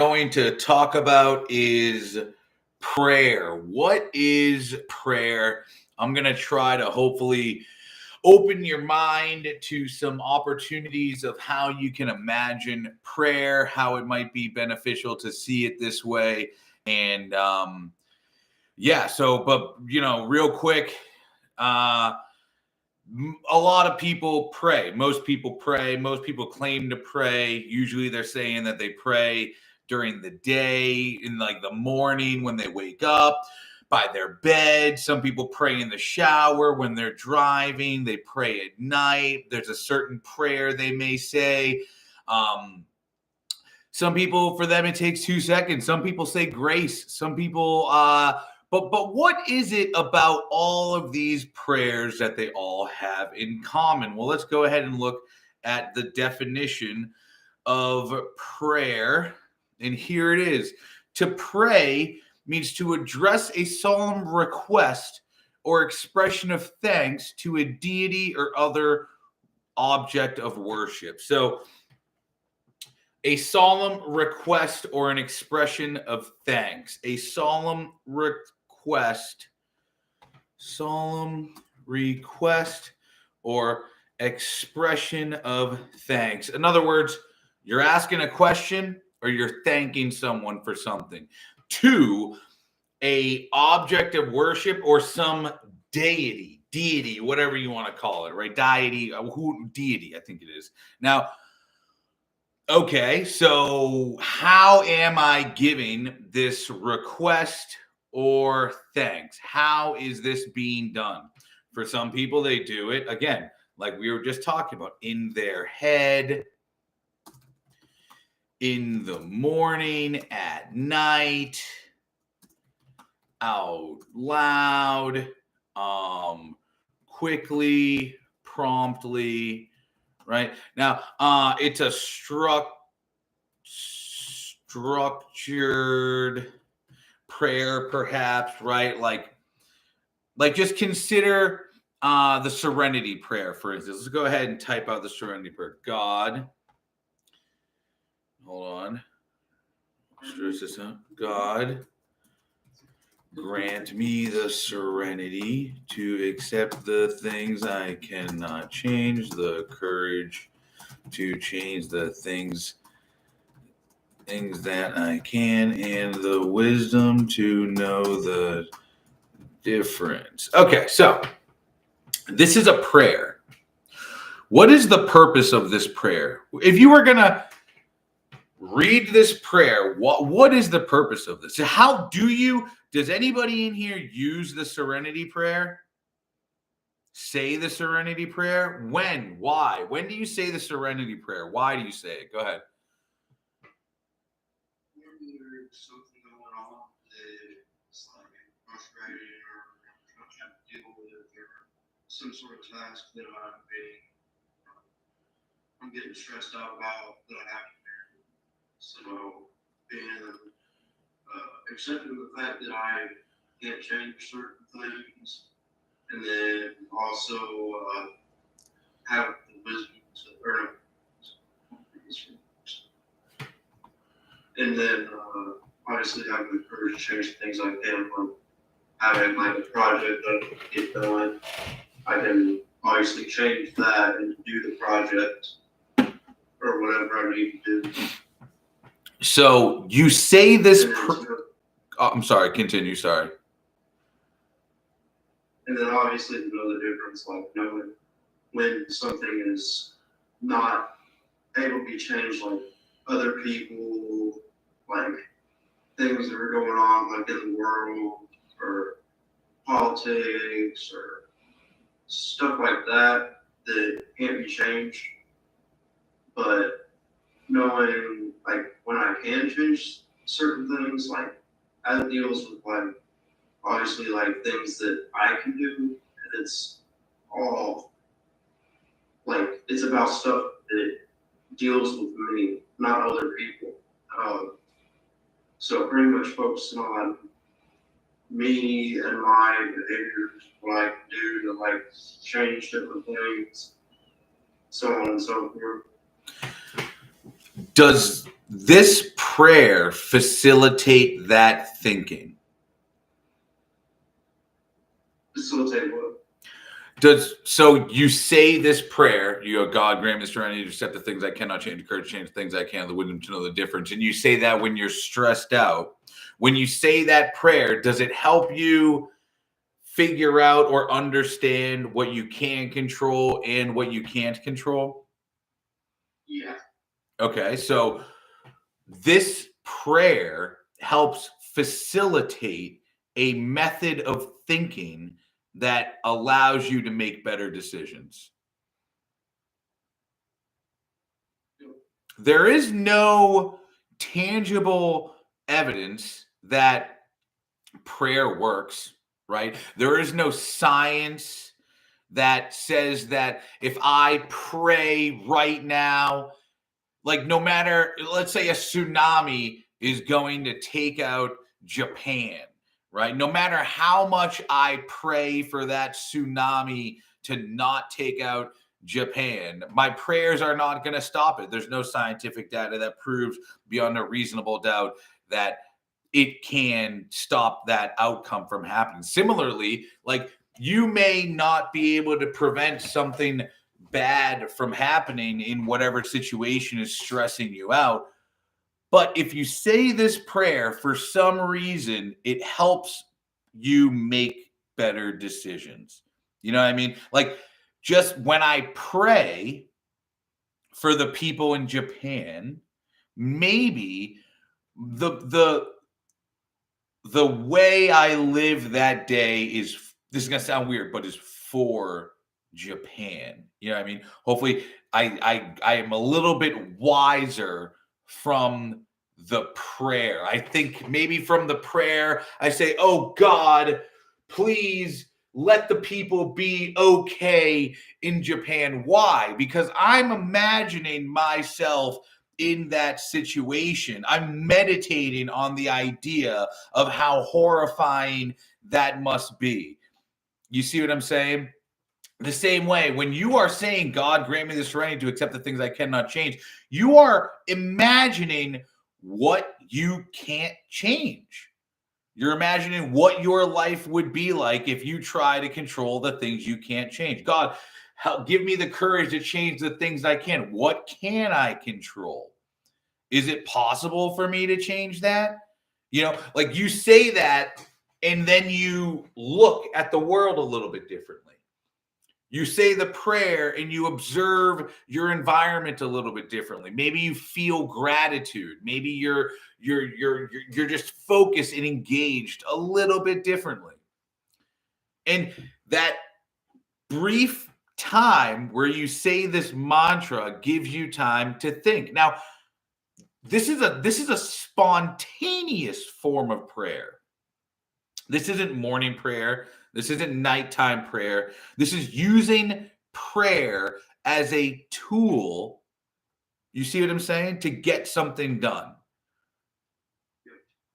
Going to talk about is prayer. What is prayer? I'm going to try to hopefully open your mind to some opportunities of how you can imagine prayer, how it might be beneficial to see it this way. And real quick, uh, a lot of people pray. Most people pray. Most people claim to pray. Usually they're saying that they pray during the day, in like the morning when they wake up, by their bed. Some people pray in the shower when they're driving. They pray at night. There's a certain prayer they may say. Some people, for them, it takes 2 seconds. Some people say grace. Some people, but what is it about all of these prayers that they all have in common? Well, let's go ahead and look at the definition of prayer. And here it is. To pray means to address a solemn request or expression of thanks to a deity or other object of worship. So, a solemn request or an expression of thanks. A solemn request or expression of thanks. In other words, you're asking a question or you're thanking someone for something. To a object of worship or some deity, whatever you want to call it, right? Deity, I think it is. Now, okay, so how am I giving this request or thanks? How is this being done? For some people, they do it, again, like we were just talking about, in their head, in the morning, at night, out loud, quickly, promptly, right? Now, it's a structured prayer, perhaps, right? Like just consider the Serenity Prayer, for instance. Let's go ahead and type out the Serenity Prayer. God, hold on. Stress this out. God, grant me the serenity to accept the things I cannot change, the courage to change the things that I can, and the wisdom to know the difference. Okay, so this is a prayer. What is the purpose of this prayer? If you were going to read this prayer, what is the purpose of this? Does anybody in here use the Serenity Prayer? Say the Serenity Prayer? When? Why? When do you say the Serenity Prayer? Why do you say it? Go ahead. When there's something going on that's like frustrating or I'm trying to deal with, or some sort of task that I'm getting stressed out about that I have to do. So being accepting the fact that I can't change certain things, and then also have the wisdom to earn it. And then obviously having the courage to change things I can, from having like a project that I get done, I can obviously change that and do the project or whatever I need to do. So you say this. I'm sorry. Continue. Sorry. And then obviously to know the difference, like knowing when something is not able to be changed, like other people, like things that are going on, like in the world, or politics, or stuff like that can't be changed. But knowing like when I can change certain things, like as deals with like obviously like things that I can do, and it's all like it's about stuff that deals with me, not other people. So pretty much focusing on me and my behaviors, what I can do to like change different things, so on and so forth. Does this prayer facilitate that thinking? Facilitate what? So you say this prayer, you go, God grant me the serenity to accept the things I cannot change, the courage to change the things I can, the wisdom to know the difference. And you say that when you're stressed out. When you say that prayer, does it help you figure out or understand what you can control and what you can't control? Yeah. Okay, so this prayer helps facilitate a method of thinking that allows you to make better decisions. There is no tangible evidence that prayer works, right? There is no science that says that if I pray right now, like no matter, let's say a tsunami is going to take out Japan, right? No matter how much I pray for that tsunami to not take out Japan, my prayers are not going to stop it. There's no scientific data that proves beyond a reasonable doubt that it can stop that outcome from happening. Similarly, like you may not be able to prevent something bad from happening in whatever situation is stressing you out. But if you say this prayer, for some reason, it helps you make better decisions. You know what I mean? Like just when I pray for the people in Japan, maybe the way I live that day is, this is gonna sound weird, but is for Japan. You know what I mean? Hopefully, I am a little bit wiser from the prayer. I think maybe from the prayer, I say, "Oh God, please let the people be okay in Japan." Why? Because I'm imagining myself in that situation. I'm meditating on the idea of how horrifying that must be. You see what I'm saying? The same way, when you are saying, God, grant me the serenity to accept the things I cannot change, you are imagining what you can't change. You're imagining what your life would be like if you try to control the things you can't change. God, give me the courage to change the things I can. What can I control? Is it possible for me to change that? You know, like you say that, and then you look at the world a little bit differently. You say the prayer and you observe your environment a little bit differently. Maybe you feel gratitude. Maybe you're just focused and engaged a little bit differently. And that brief time where you say this mantra gives you time to think. Now, this is a spontaneous form of prayer. This isn't morning prayer. This isn't nighttime prayer. This is using prayer as a tool. You see what I'm saying? To get something done.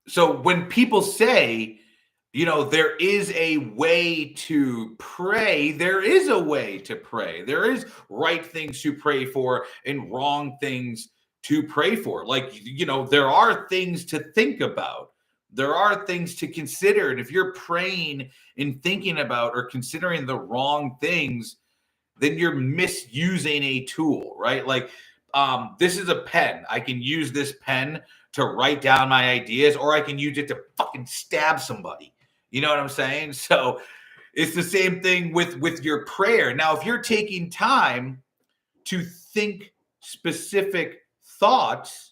So when people say, you know, there is a way to pray, there is a way to pray. There is right things to pray for and wrong things to pray for. Like, you know, there are things to think about. There are things to consider. And if you're praying and thinking about or considering the wrong things, then you're misusing a tool, right? Like, this is a pen. I can use this pen to write down my ideas, or I can use it to fucking stab somebody. You know what I'm saying? So it's the same thing with your prayer. Now, if you're taking time to think specific thoughts,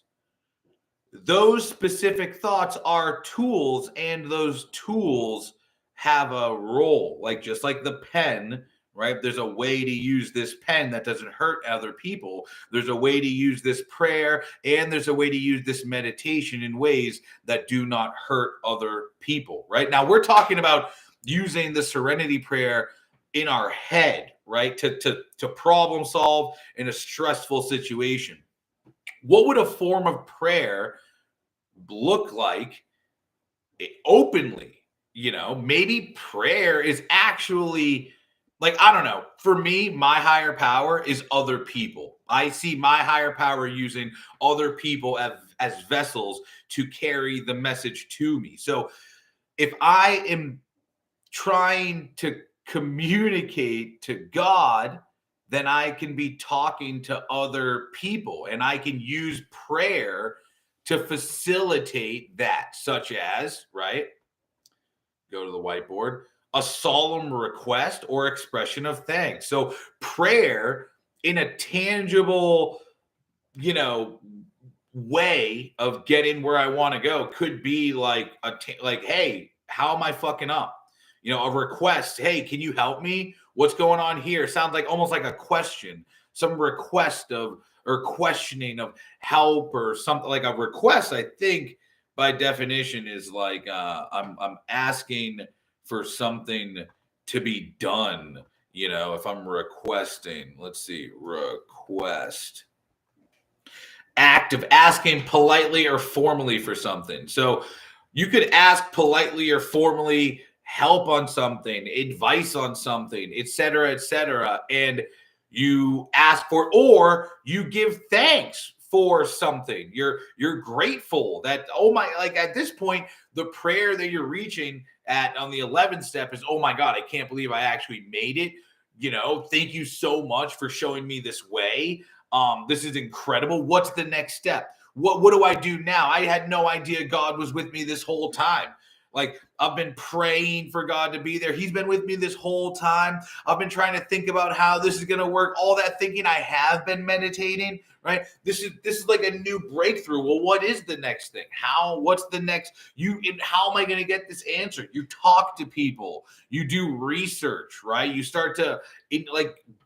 those specific thoughts are tools, and those tools have a role. Like just like the pen, right? There's a way to use this pen that doesn't hurt other people. There's a way to use this prayer, and there's a way to use this meditation in ways that do not hurt other people, right? Now we're talking about using the serenity prayer in our head, right? To problem solve in a stressful situation. What would a form of prayer look like openly? You know, maybe prayer is actually like, I don't know. For me, my higher power is other people. I see my higher power using other people as vessels to carry the message to me. So if I am trying to communicate to God, then I can be talking to other people, and I can use prayer to facilitate that, such as, right? Go to the whiteboard, a solemn request or expression of thanks. So prayer in a tangible, way of getting where I want to go could be like hey, how am I fucking up? A request. Hey, can you help me? What's going on here? Sounds like almost like a question, some request of or questioning of help or something. Like a request, I think by definition is like I'm asking for something to be done. If I'm requesting, let's see, request, act of asking politely or formally for something. So you could ask politely or formally help on something, advice on something, etc., and you ask for, or you give thanks for something. You're grateful that, oh my, like at this point, the prayer that you're reaching at on the 11th step is, oh my God, I can't believe I actually made it. Thank you so much for showing me this way. This is incredible. What's the next step? What do I do now? I had no idea God was with me this whole time. Like, I've been praying for God to be there. He's been with me this whole time. I've been trying to think about how this is going to work. All that thinking, I have been meditating, right? This is like a new breakthrough. Well, what is the next thing? What's the next? How am I going to get this answered? You talk to people. You do research, right? You start to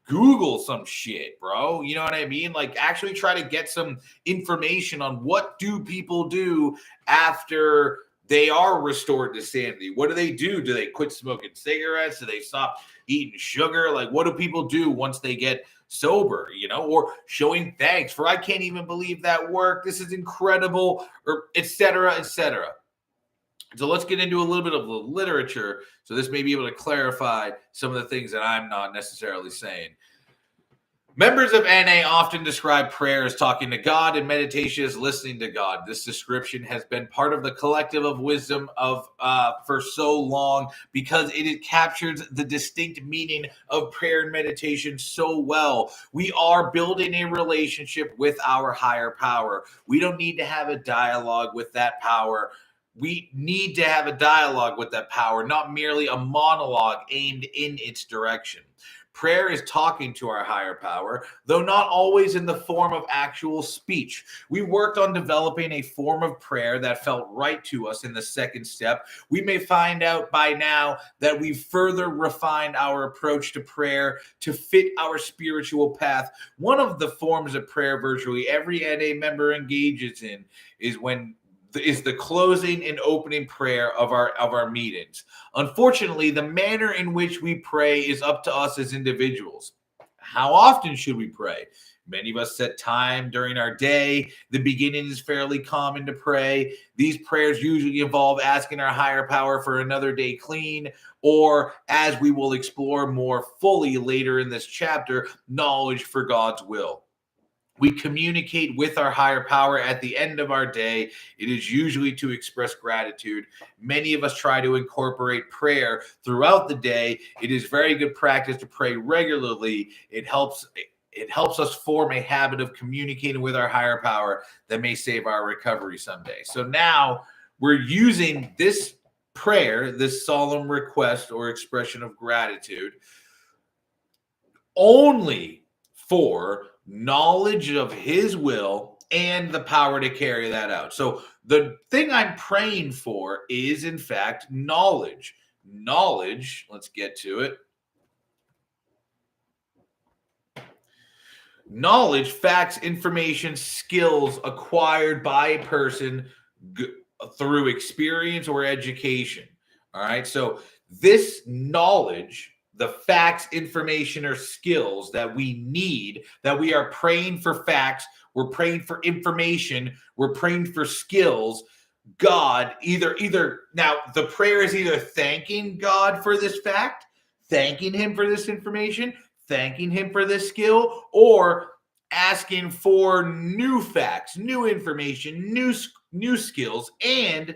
Google some shit, bro. You know what I mean? Like, actually try to get some information on what do people do after they are restored to sanity. What do they do? Do they quit smoking cigarettes? Do they stop eating sugar? Like, what do people do once they get sober, or showing thanks for, I can't even believe that worked. This is incredible, or etc. So let's get into a little bit of the literature. So this may be able to clarify some of the things that I'm not necessarily saying. Members of NA often describe prayer as talking to God and meditation as listening to God. This description has been part of the collective of wisdom for so long because it captures the distinct meaning of prayer and meditation so well. We are building a relationship with our higher power. We don't need to have a dialogue with that power. We need to have a dialogue with that power, not merely a monologue aimed in its direction. Prayer is talking to our higher power, though not always in the form of actual speech. We worked on developing a form of prayer that felt right to us in the second step. We may find out by now that we've further refined our approach to prayer to fit our spiritual path. One of the forms of prayer virtually every NA member engages in is the closing and opening prayer of our meetings. Unfortunately, the manner in which we pray is up to us as individuals. How often should we pray? Many of us set time during our day. The beginning is fairly common to pray. These prayers usually involve asking our higher power for another day clean, or, as we will explore more fully later in this chapter, knowledge for God's will. We communicate with our higher power at the end of our day. It is usually to express gratitude. Many of us try to incorporate prayer throughout the day. It is very good practice to pray regularly. It helps us form a habit of communicating with our higher power that may save our recovery someday. So now we're using this prayer, this solemn request or expression of gratitude, only for knowledge of his will and the power to carry that out. So the thing I'm praying for is, in fact, knowledge. Knowledge, let's get to it. Knowledge, facts, information, skills acquired by a person through experience or education. All right. So this knowledge, the facts, information, or skills that we need, that we are praying for facts, we're praying for information, we're praying for skills. God, either now the prayer is either thanking God for this fact, thanking him for this information, thanking him for this skill, or asking for new facts, new information, new skills. And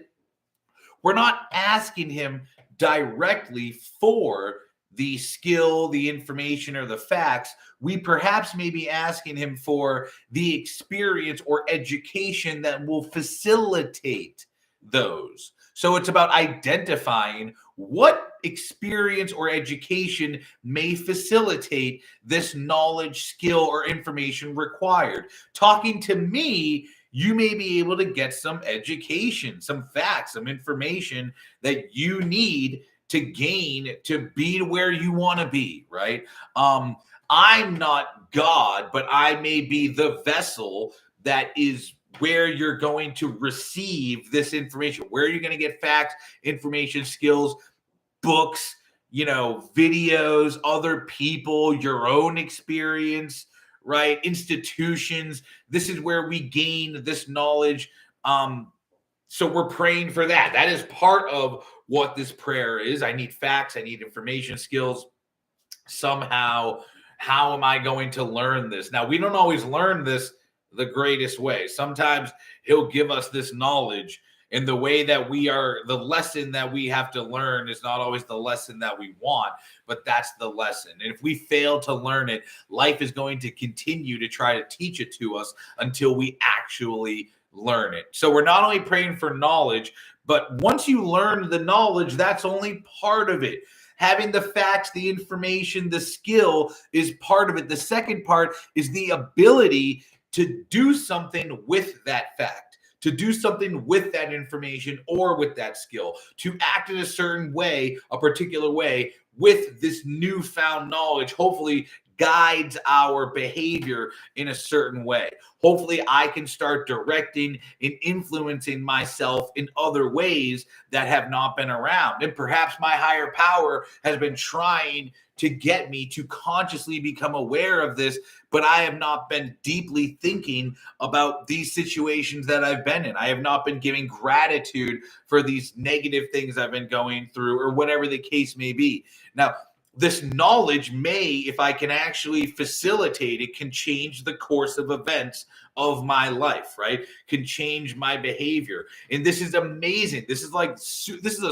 we're not asking him directly for the skill, the information, or the facts. We perhaps may be asking him for the experience or education that will facilitate those. So it's about identifying what experience or education may facilitate this knowledge, skill, or information required. Talking to me, you may be able to get some education, some facts, some information that you need to gain to be where you want to be, right? I'm not God, but I may be the vessel that is where you're going to receive this information, where you're going to get facts, information, skills, books, videos, other people, your own experience, right? Institutions. This is where we gain this knowledge. So we're praying for that. That is part of what this prayer is. I need facts. I need information, skills. Somehow, how am I going to learn this? Now, we don't always learn this the greatest way. Sometimes he'll give us this knowledge in the way that the lesson that we have to learn is not always the lesson that we want, but that's the lesson. And if we fail to learn it, life is going to continue to try to teach it to us until we actually learn it. So we're not only praying for knowledge, but once you learn the knowledge, that's only part of it. Having the facts, the information, the skill is part of it. The second part is the ability to do something with that fact, to do something with that information or with that skill, to act in a certain way, a particular way with this newfound knowledge, hopefully guides our behavior in a certain way. Hopefully I can start directing and influencing myself in other ways that have not been around. And perhaps my higher power has been trying to get me to consciously become aware of this, but I have not been deeply thinking about these situations that I've been in. I have not been giving gratitude for these negative things I've been going through, or whatever the case may be. Now, this knowledge may, if I can actually facilitate it, can change the course of events of my life, right? Can change my behavior. And this is amazing. This is a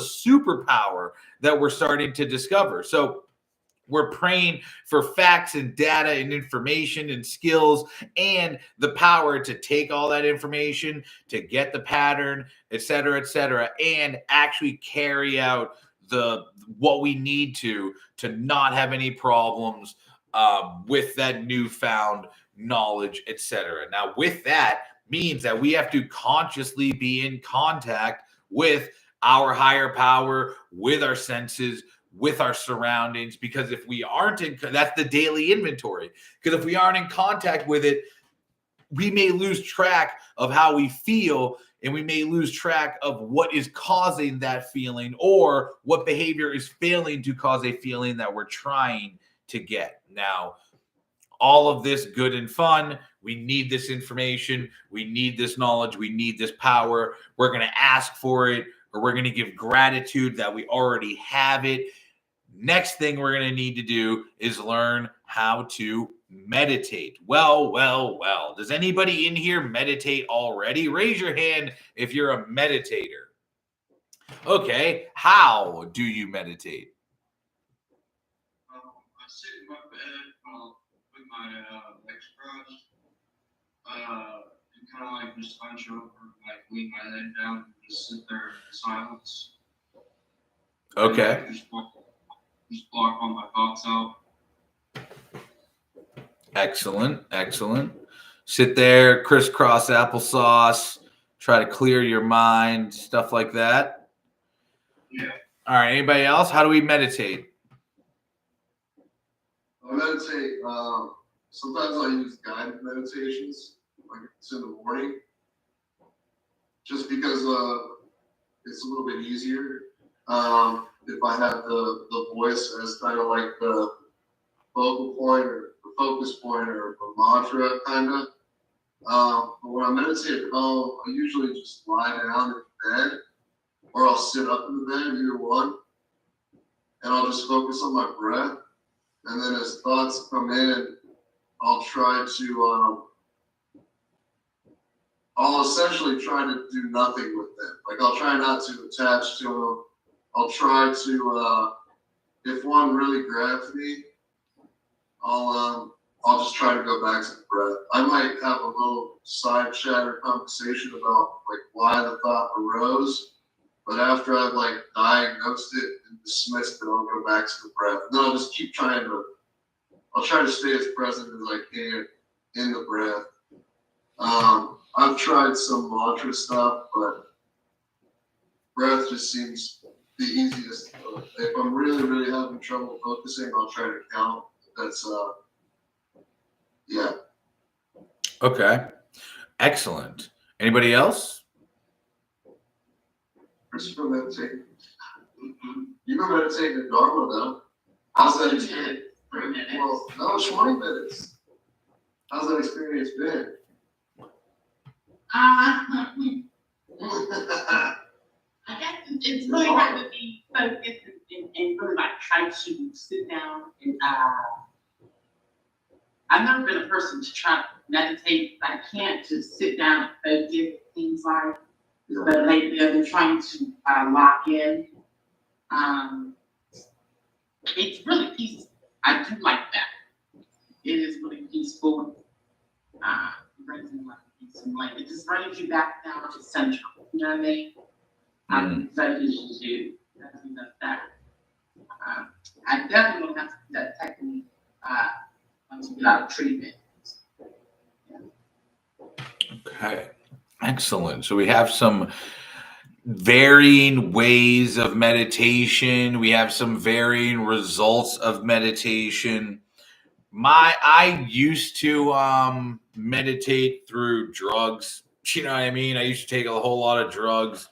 superpower that we're starting to discover. So we're praying for facts and data and information and skills and the power to take all that information, to get the pattern, et cetera, and actually carry out what we need to not have any problems with that newfound knowledge, et cetera. Now, with that means that we have to consciously be in contact with our higher power, with our senses, with our surroundings, because if we aren't that's the daily inventory. Because if we aren't in contact with it, we may lose track of how we feel, and we may lose track of what is causing that feeling, or what behavior is failing to cause a feeling that we're trying to get. Now, all of this good and fun. We need this information. We need this knowledge. We need this power. We're going to ask for it, or we're going to give gratitude that we already have it. Next thing we're going to need to do is learn how to meditate. Well. Does anybody in here meditate already? Raise your hand if you're a meditator. Okay, how do you meditate? I sit in my bed with my legs crossed, and kind of like just hunch over, like lean my head down, and just sit there in silence. Okay. Just block all my thoughts out. Excellent. Sit there, crisscross applesauce, try to clear your mind, stuff like that. Yeah. All right, anybody else? How do we meditate? I meditate, sometimes I use guided meditations, like it's in the morning, just because it's a little bit easier. If I have the voice as kind of like the focal point or the focus point or the mantra kind of. But when I meditate at home, I usually just lie down in bed, or I'll sit up in the bed, either one. and I'll just focus on my breath. And then as thoughts come in, I'll try to, I'll essentially try to do nothing with them. Like I'll try not to attach to them. I'll try to, if one really grabs me, I'll just try to go back to the breath. I might have a little side chatter conversation about like why the thought arose, but after I've like diagnosed it and dismissed it, I'll go back to the breath. And then I'll just keep I'll try to stay as present as I can in the breath. I've tried some mantra stuff, but breath just seems the easiest. If I'm really, really having trouble focusing, I'll try to count. That's, yeah. Okay. Excellent. Anybody else? Christopher meditating. You've been meditating in Dharma though. How's that experience? For a minute. Well, no, 20 minutes. How's that experience been? I guess it's really hard to be focused and really like try to sit down and I've never been a person to try to meditate. I can't just sit down and focus things like. But lately I've been trying to lock in. It's really peaceful. I do like that. It is really peaceful. Brings me like peace and light. It just brings you back down to central. You know what I mean? So you should do that. I definitely don't have to do that technique once you get out of treatment. Okay. Excellent. So we have some varying ways of meditation. We have some varying results of meditation. I used to meditate through drugs. You know what I mean? I used to take a whole lot of drugs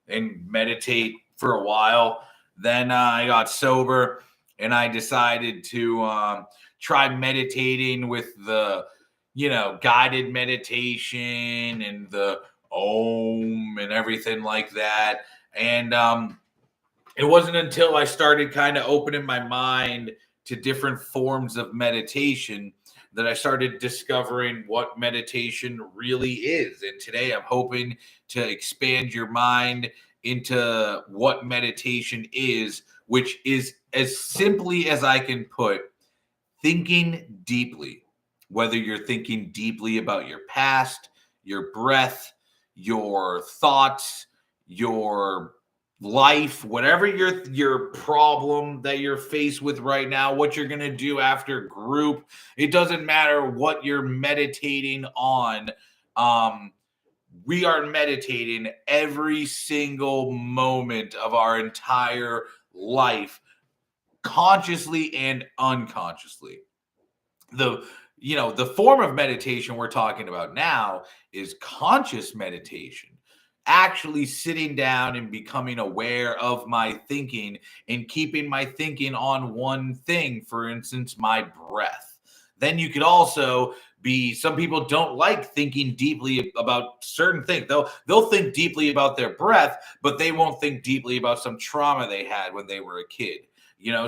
and meditate for a while. Then I got sober and I decided to try meditating with the, guided meditation and the Om and everything like that. And it wasn't until I started kind of opening my mind to different forms of meditation that I started discovering what meditation really is. And today I'm hoping to expand your mind into what meditation is, which is as simply as I can put, thinking deeply. Whether you're thinking deeply about your past, your breath, your thoughts, your life, whatever your problem that you're faced with right now, what you're going to do after group, it doesn't matter what you're meditating on. We are meditating every single moment of our entire life, consciously and unconsciously. The form of meditation we're talking about now is conscious meditation. Actually sitting down and becoming aware of my thinking and keeping my thinking on one thing, for instance, my breath. Then you could also some people don't like thinking deeply about certain things. They'll think deeply about their breath, but they won't think deeply about some trauma they had when they were a kid.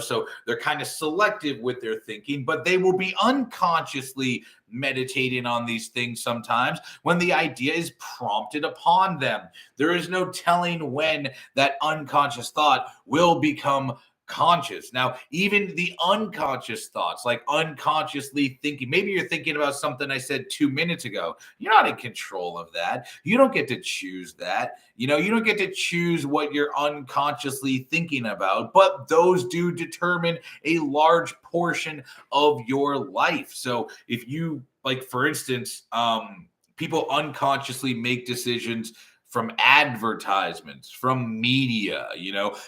So they're kind of selective with their thinking, but they will be unconsciously meditating on these things sometimes when the idea is prompted upon them. There is no telling when that unconscious thought will become conscious. Now, even the unconscious thoughts, like unconsciously thinking, maybe you're thinking about something I said 2 minutes ago. You're not in control of that. You don't get to choose that. You don't get to choose what you're unconsciously thinking about, but those do determine a large portion of your life. So if you, like, for instance, people unconsciously make decisions from advertisements, from media,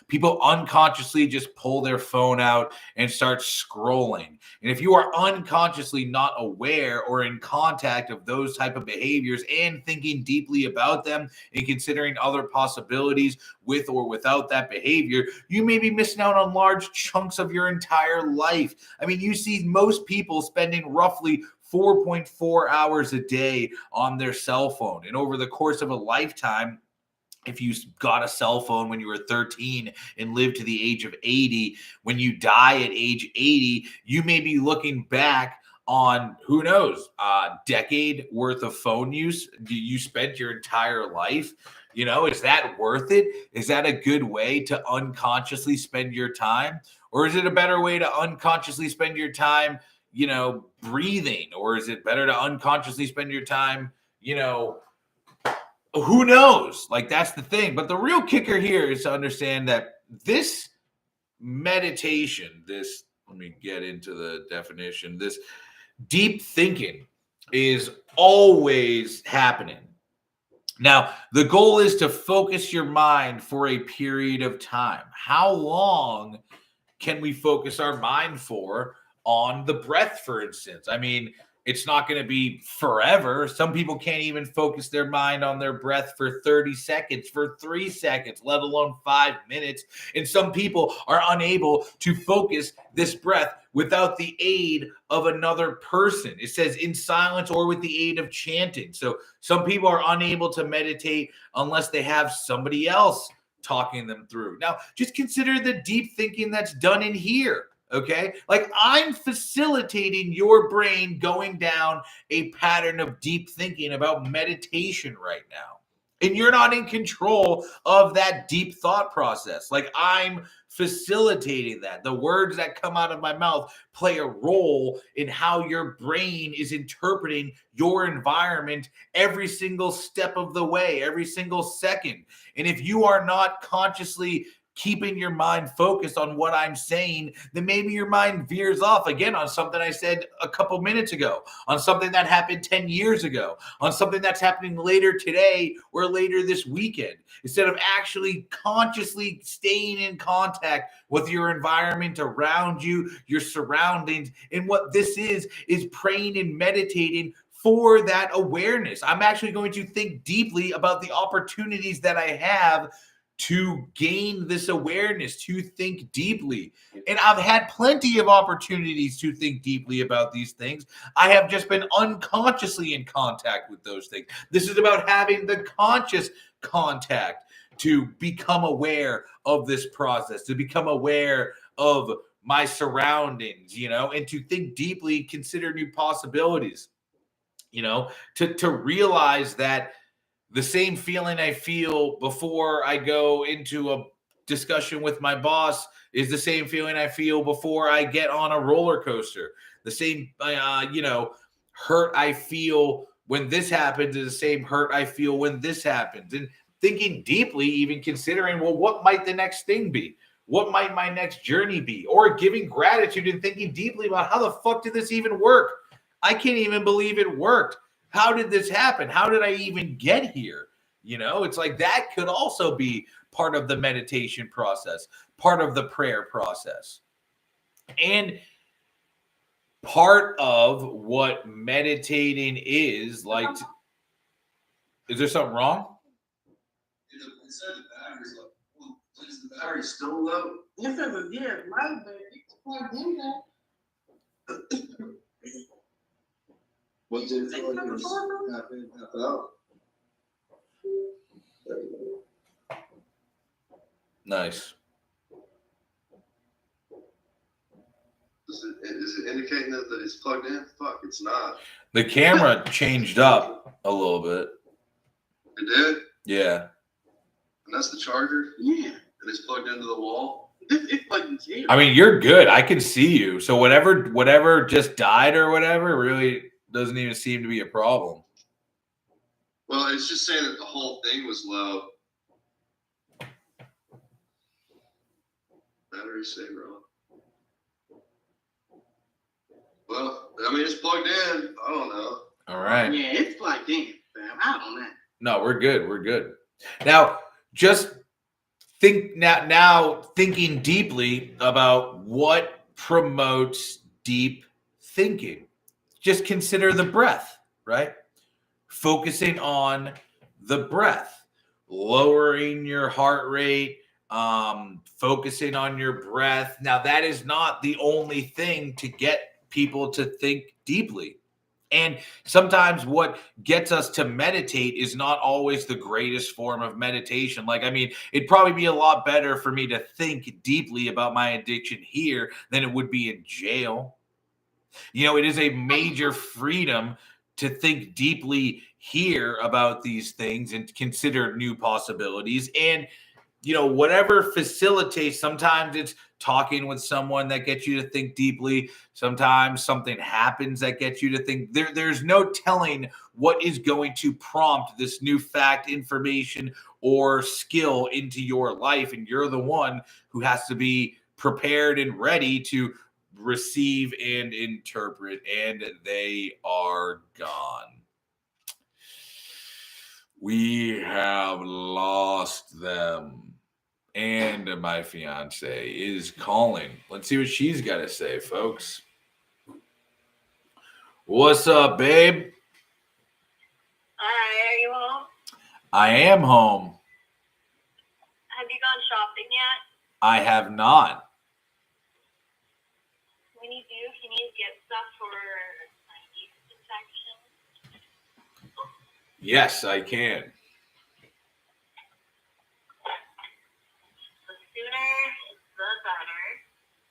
people unconsciously just pull their phone out and start scrolling. And if you are unconsciously not aware or in contact of those type of behaviors and thinking deeply about them and considering other possibilities with or without that behavior, you may be missing out on large chunks of your entire life. I mean, you see most people spending roughly 4.4 hours a day on their cell phone. And over the course of a lifetime, if you got a cell phone when you were 13 and lived to the age of 80, when you die at age 80, you may be looking back on, who knows, a decade worth of phone use you spent your entire life. You know, is that worth it? Is that a good way to unconsciously spend your time? Or is it a better way to unconsciously spend your time, you know, breathing? Or is it better to unconsciously spend your time, you know, who knows? Like, that's the thing. But the real kicker here is to understand that this meditation, this, let me get into the definition, this deep thinking is always happening. Now, the goal is to focus your mind for a period of time. How long can we focus our mind for on the breath, for instance? I mean, it's not going to be forever. Some people can't even focus their mind on their breath for 30 seconds, for 3 seconds, let alone 5 minutes. And some people are unable to focus this breath without the aid of another person. It says in silence or with the aid of chanting. So some people are unable to meditate unless they have somebody else talking them through. Now, just consider the deep thinking that's done in here. Okay, like I'm facilitating your brain going down a pattern of deep thinking about meditation right now. And you're not in control of that deep thought process. Like, I'm facilitating that. The words that come out of my mouth play a role in how your brain is interpreting your environment every single step of the way, every single second. And if you are not consciously keeping your mind focused on what I'm saying, then maybe your mind veers off again on something I said a couple minutes ago, on something that happened 10 years ago, on something that's happening later today or later this weekend, instead of actually consciously staying in contact with your environment around you, your surroundings. And what this is praying and meditating for that awareness. I'm actually going to think deeply about the opportunities that I have to gain this awareness, to think deeply. And I've had plenty of opportunities to think deeply about these things. I have just been unconsciously in contact with those things. This is about having the conscious contact to become aware of this process, to become aware of my surroundings, you know, and to think deeply, consider new possibilities, you know, to realize that the same feeling I feel before I go into a discussion with my boss is the same feeling I feel before I get on a roller coaster. The same, hurt I feel when this happens is the same hurt I feel when this happens. And thinking deeply, even considering, well, what might the next thing be? What might my next journey be? Or giving gratitude and thinking deeply about how the fuck did this even work? I can't even believe it worked. How did this happen? How did I even get here? You know, it's like that could also be part of the meditation process, part of the prayer process. And part of what meditating is like. Is there something wrong? It said the battery's low. Well, is the battery still low? Yes, it was, yeah, right, but it's plugged in there. What did it feel like it was half in, half out? There you go. Nice. Is it indicating that it's plugged in? Fuck, it's not. The camera changed up a little bit. It did? Yeah. And that's the charger? Yeah, And it's plugged into the wall? it's plugged into here. I mean, you're good. I can see you. So whatever just died or whatever really doesn't even seem to be a problem. Well, it's just saying that the whole thing was low. Battery saver on. Well, I mean, it's plugged in. I don't know. All right. Yeah, it's plugged in, fam. I don't know. No, we're good. We're good. Now, just think now thinking deeply about what promotes deep thinking. Just consider the breath, right? Focusing on the breath, lowering your heart rate, focusing on your breath. Now, that is not the only thing to get people to think deeply. And sometimes what gets us to meditate is not always the greatest form of meditation. Like, I mean, it'd probably be a lot better for me to think deeply about my addiction here than it would be in jail. You know, it is a major freedom to think deeply here about these things and consider new possibilities. And, you know, whatever facilitates, sometimes it's talking with someone that gets you to think deeply. Sometimes something happens that gets you to think. There's no telling what is going to prompt this new fact, information, or skill into your life. And you're the one who has to be prepared and ready to receive and interpret. And they are gone. We have lost them. And my fiance is calling. Let's see what she's got to say, folks. What's up, babe? Hi, are you home? I am home. Have you gone shopping yet? I have not. When you do, can you get stuff for my yeast infection? Yes, I can.